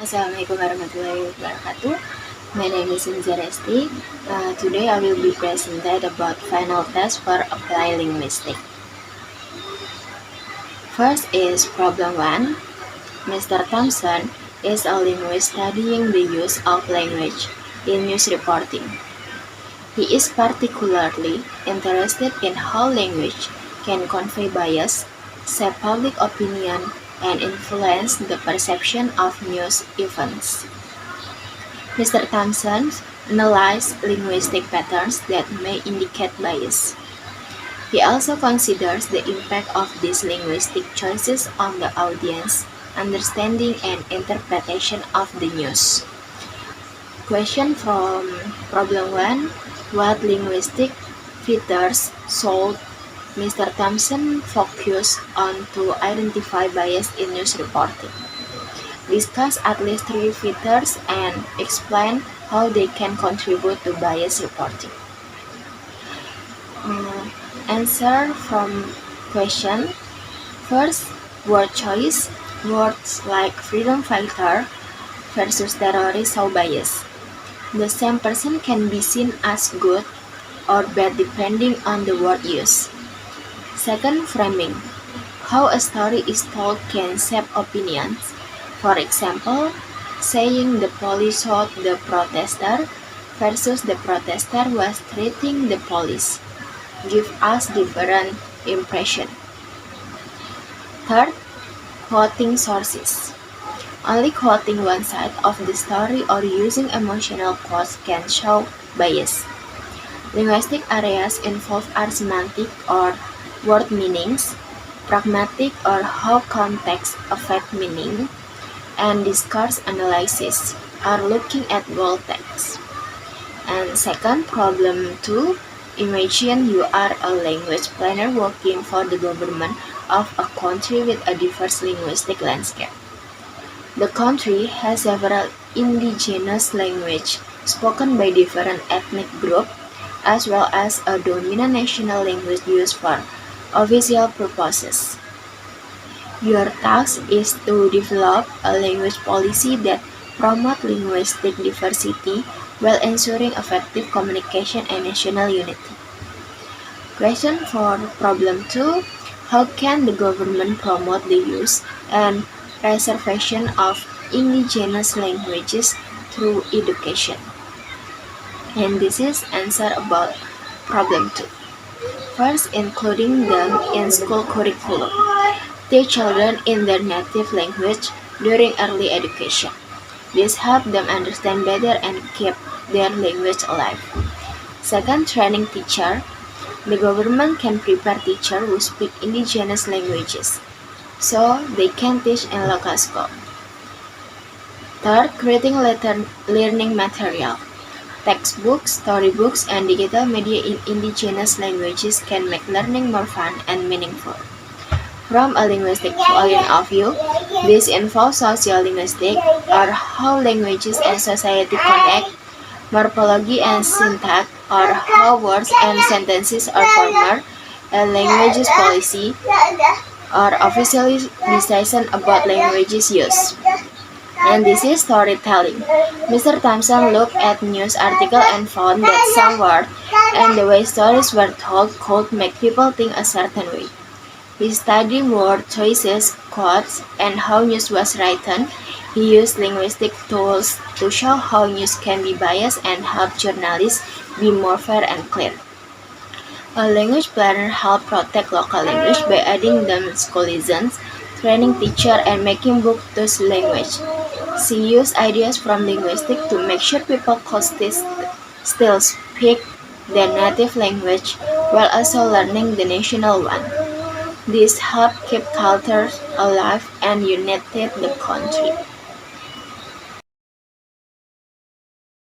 Assalamualaikum warahmatullahi wabarakatuh. My name is Inza Resti. Today I will be presented about final test for applied linguistics. First is problem 1. Mr. Thompson is a linguist studying the use of language in news reporting. He is particularly interested in how language can convey bias, shape public opinion, and influence the perception of news events. Mr. Thompson analyzed linguistic patterns that may indicate bias. He also considers the impact of these linguistic choices on the audience, understanding and interpretation of the news. Question from problem 1. What linguistic features should Mr. Thompson focus on to identify bias in news reporting? Discuss at least 3 features and explain how they can contribute to bias reporting. Answer from question. First, word choice. Words like freedom fighter versus terrorist show bias. The same person can be seen as good or bad depending on the word used. Second, framing. How a story is told can shape opinions. For example, saying the police shot the protester versus the protester was treating the police give us different impression. Third, quoting sources. Only quoting one side of the story or using emotional quotes can show bias. Linguistic areas involve are semantic or word meanings, pragmatic or how context affect meaning, and discourse analysis are looking at bold text. And second, problem 2. Imagine you are a language planner working for the government of a country with a diverse linguistic landscape. The country has several indigenous languages spoken by different ethnic groups, as well as a dominant national language used for official purposes. Your task is to develop a language policy that promotes linguistic diversity while ensuring effective communication and national unity. Question for problem 2. How can the government promote the use and preservation of indigenous languages through education? And this is answer about problem 2. First, including them in school curriculum. Teach children in their native language during early education. This helps them understand better and keep their language alive. Second, training teacher. The government can prepare teachers who speak indigenous languages, so they can teach in local school. Third, creating learning material. Textbooks, storybooks, and digital media in indigenous languages can make learning more fun and meaningful. From a linguistic point of view, this involves sociolinguistics, or how languages and society connect, morphology and syntax, or how words and sentences are formed, and languages policy, or official decision about languages use. And this is storytelling. Mr. Thompson looked at news articles and found that some words and the way stories were told could make people think a certain way. He studied word choices, quotes, and how news was written. He used linguistic tools to show how news can be biased and help journalists be more fair and clear. A language planner helps protect local language by adding them school lessons, training teachers, and making books to language. She used ideas from linguistics to make sure people could still speak their native language while also learning the national one. This helped keep culture alive and united the country.